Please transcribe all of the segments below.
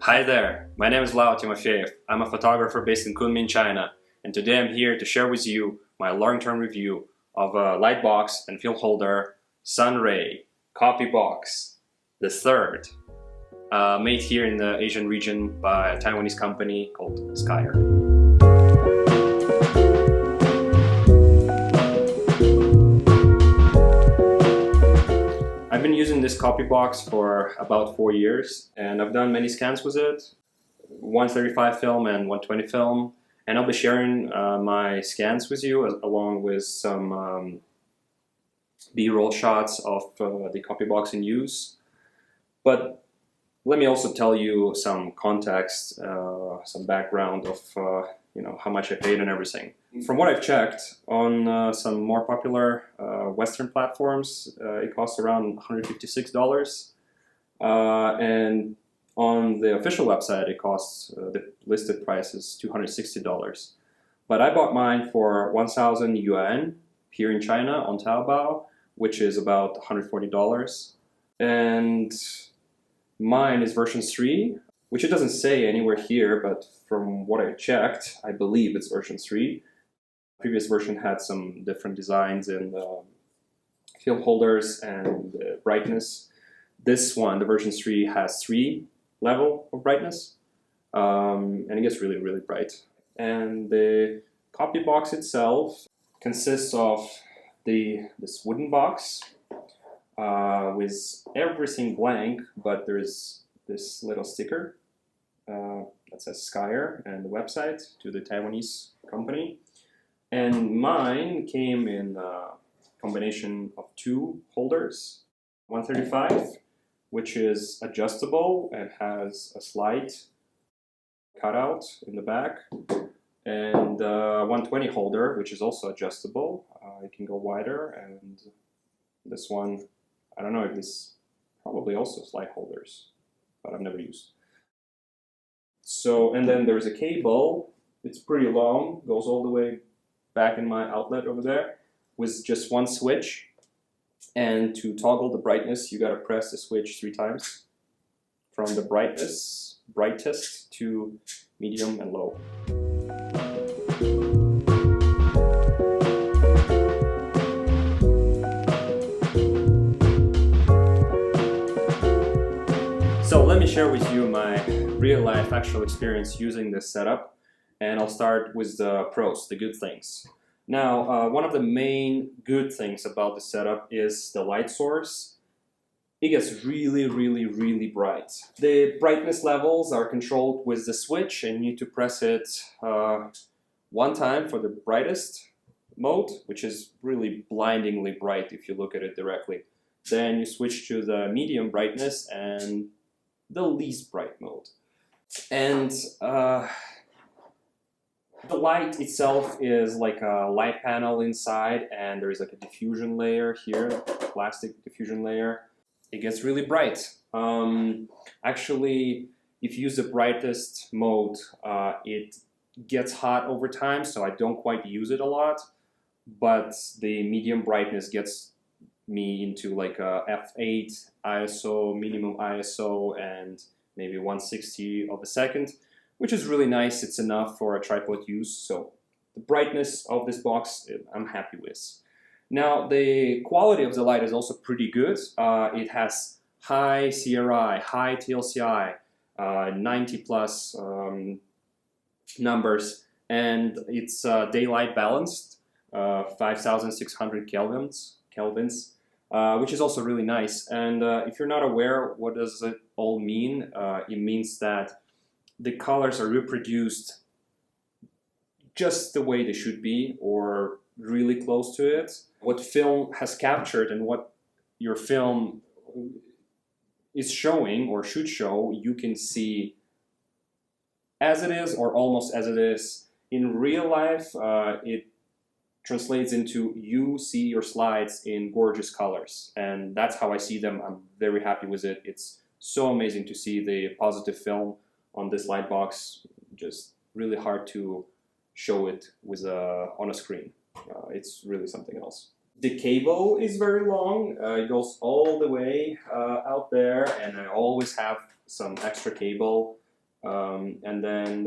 Hi there, my name is Lao Timofeyev. I'm a photographer based in Kunming, China, and today I'm here to share with you my long-term review of a lightbox and film holder Sunray Copy box, the third, made here in the Asian region by a Taiwanese company called Skyer. I've been using this copy box for about 4 years, and I've done many scans with it, 135 film and 120 film, and I'll be sharing my scans with you along with some B-roll shots of the copy box in use. But let me also tell you some context, some background of how much I paid and everything. From what I've checked on some more popular Western platforms, it costs around $156, and on the official website it costs, the listed price is $260. But I bought mine for 1,000 yuan here in China on Taobao, which is about $140, and mine is version 3, which it doesn't say anywhere here, but from what I checked, I believe it's version 3. The previous version had some different designs in the film holders and the brightness. This one, the version 3, has 3 level of brightness, and it gets really, really bright. And the copy box itself consists of this wooden box with everything blank, but there's this little sticker that says Skyer and the website to the Taiwanese company. And mine came in a combination of 2 holders, 135, which is adjustable and has a slight cutout in the back, and 120 holder, which is also adjustable. It can go wider, and this one, I don't know if this probably also slide holders, but I've never used. So, and then there's a cable. It's pretty long, goes all the way back in my outlet over there, with just one switch. And to toggle the brightness, you gotta press the switch 3 times, from the brightest to medium and low. So let me share with you my real-life actual experience using this setup, and I'll start with the pros, the good things. Now, one of the main good things about the setup is the light source. It gets really, really, really bright. The brightness levels are controlled with the switch, and you need to press it 1 time for the brightest mode, which is really blindingly bright if you look at it directly. Then you switch to the medium brightness and the least bright mode. And the light itself is like a light panel inside, and there is like a diffusion layer here, a plastic diffusion layer. It gets really bright. Actually, if you use the brightest mode, it gets hot over time, so I don't quite use it a lot. But the medium brightness gets me into like a f8 ISO, minimum ISO, and maybe 1/60 of a second, which is really nice. It's enough for a tripod use. So the brightness of this box, I'm happy with. Now, the quality of the light is also pretty good. It has high CRI, high TLCI, 90 plus numbers, and it's daylight balanced, 5,600 kelvins, which is also really nice. And if you're not aware, what does it all mean? It means that the colors are reproduced just the way they should be, or really close to it. What film has captured and what your film is showing or should show, you can see as it is or almost as it is. In real life, it translates into you see your slides in gorgeous colors, and that's how I see them. I'm very happy with it. It's so amazing to see the positive film on this light box. Just really hard to show it with on a screen. It's really something else. The cable is very long. It goes all the way out there, and I always have some extra cable And then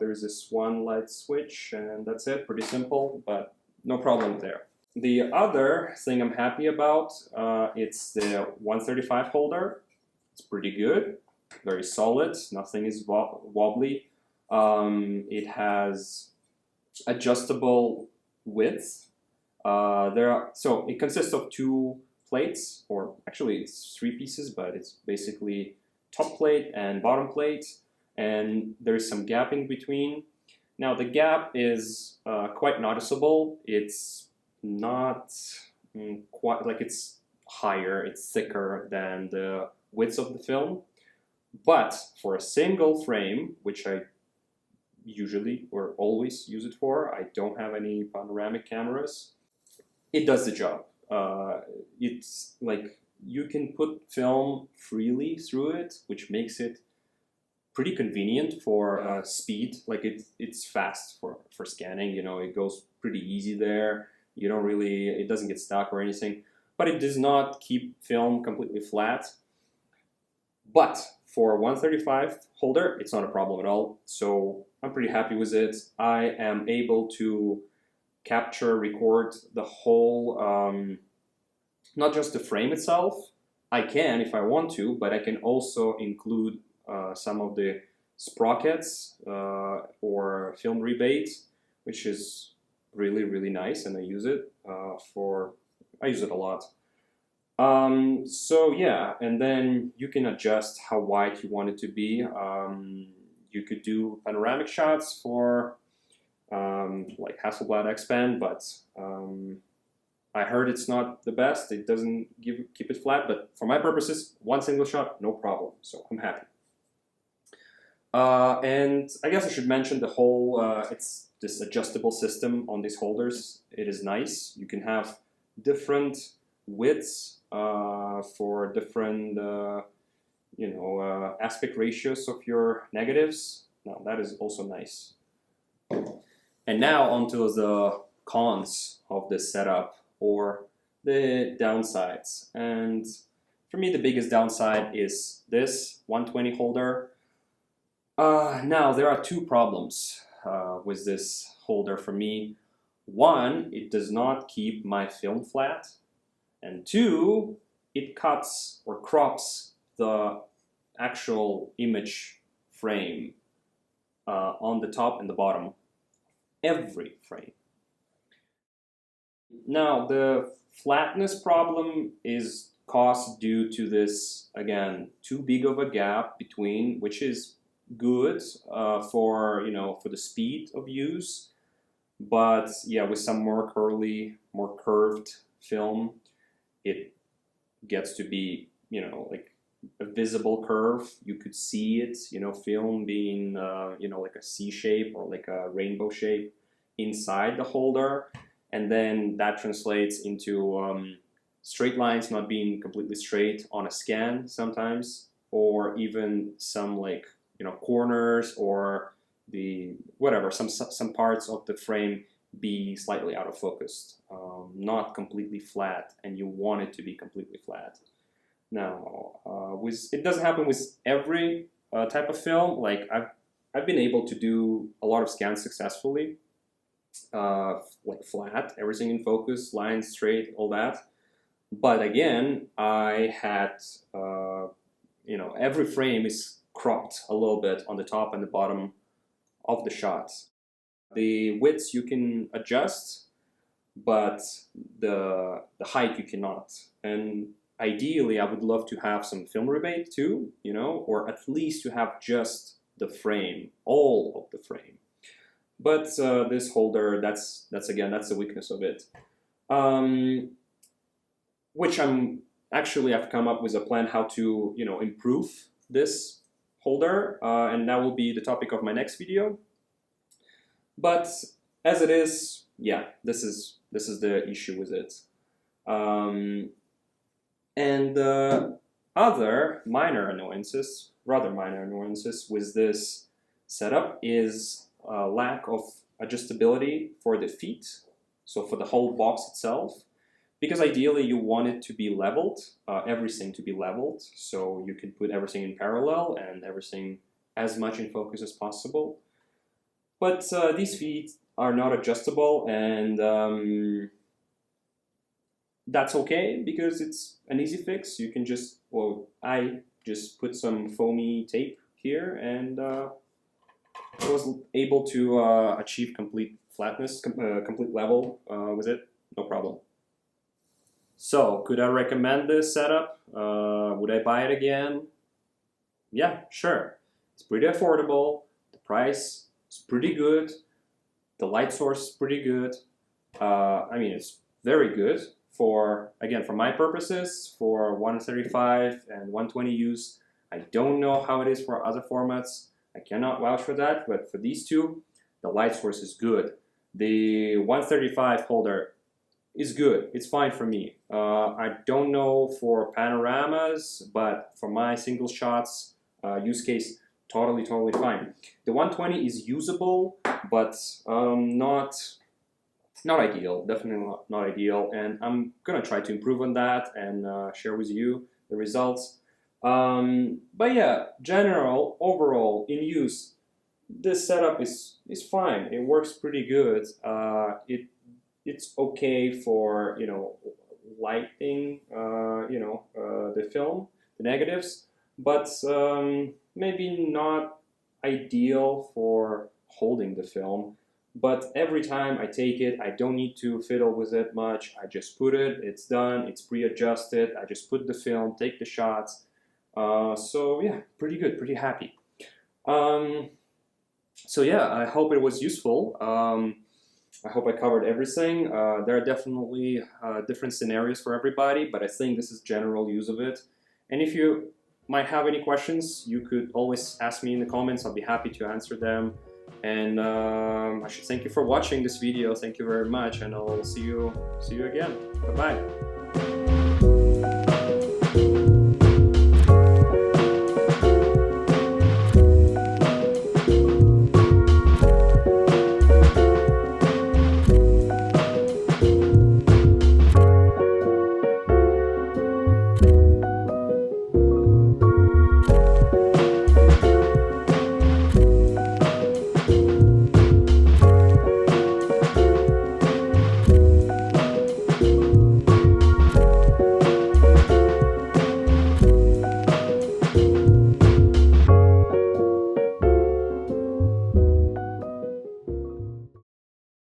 there's this one light switch, and that's it. Pretty simple, but no problem there. The other thing I'm happy about, it's the 135 holder. It's pretty good, very solid, nothing is wobbly. It has adjustable width. So it consists of two plates, or actually it's three pieces, but it's basically top plate and bottom plate, and there's some gap in between. Now the gap is quite noticeable. It's not quite like it's higher, it's thicker than the width of the film, but for a single frame, which I usually or always use it for, I don't have any panoramic cameras, it does the job. It's like you can put film freely through it, which makes it pretty convenient for speed. Like it's fast for scanning, you know, it goes pretty easy there. You don't really, it doesn't get stuck or anything, but it does not keep film completely flat. But for 135 holder, it's not a problem at all. So I'm pretty happy with it. I am able to capture, record the whole, not just the frame itself. I can if I want to, but I can also include some of the sprockets or film rebate, which is really, really nice, and I use it I use it a lot. So yeah, and then you can adjust how wide you want it to be. You could do panoramic shots for like Hasselblad X-Band, but I heard it's not the best. It doesn't keep it flat, but for my purposes, one single shot, no problem. So I'm happy. And I guess I should mention the whole, it's this adjustable system on these holders. It is nice. You can have different widths for different, aspect ratios of your negatives. Now that is also nice. And now onto the cons of this setup, or the downsides. And for me, the biggest downside is this 120 holder. Now, there are two problems with this holder for me. One, it does not keep my film flat. And two, it cuts or crops the actual image frame on the top and the bottom. Every frame. Now, the flatness problem is caused due to this, again, too big of a gap between, which is good for the speed of use, but yeah, with some more curly, more curved film, it gets to be like a visible curve. You could see it, film being like a C shape or like a rainbow shape inside the holder, and then that translates into straight lines not being completely straight on a scan sometimes, or even some like corners or the whatever, some parts of the frame be slightly out of focus, not completely flat, and you want it to be completely flat. Now, it doesn't happen with every type of film. Like I've been able to do a lot of scans successfully, like flat, everything in focus, lines straight, all that. But again, I had every frame is cropped a little bit on the top and the bottom of the shots. The widths you can adjust, but the height you cannot. And ideally, I would love to have some film rebate too, or at least to have just the frame, all of the frame. But this holder, that's the weakness of it. Which I've come up with a plan how to improve this holder, and that will be the topic of my next video. But as it is, yeah, this is the issue with it. And the other minor annoyances, rather minor annoyances with this setup is lack of adjustability for the feet, so for the whole box itself. Because ideally you want it to be leveled, everything to be leveled, so you can put everything in parallel and everything as much in focus as possible. But these feet are not adjustable, and that's okay because it's an easy fix. You can just, well, I just put some foamy tape here, and I was able to achieve complete flatness, complete level with it, no problem. So, could I recommend this setup? Would I buy it again? Yeah, sure. It's pretty affordable. The price is pretty good. The light source is pretty good. I mean, it's very good for, again, for my purposes, for 135 and 120 use. I don't know how it is for other formats. I cannot vouch for that, but for these two, the light source is good. The 135 holder is good. It's fine for me. I don't know for panoramas, but for my single shots use case, totally fine. The 120 is usable, but not ideal. Definitely not ideal, and I'm gonna try to improve on that and share with you the results. But yeah, overall in use, this setup is fine. It works pretty good. It's okay for, you know, lighting, the film, the negatives, but maybe not ideal for holding the film. But every time I take it, I don't need to fiddle with it much. I just put it, it's done, it's pre-adjusted. I just put the film, take the shots. So yeah, pretty good, pretty happy. So yeah, I hope it was useful. I hope I covered everything. There are definitely different scenarios for everybody, but I think this is general use of it. And if you might have any questions, you could always ask me in the comments. I'll be happy to answer them. And I should thank you for watching this video. Thank you very much, and I'll see you again. Bye-bye.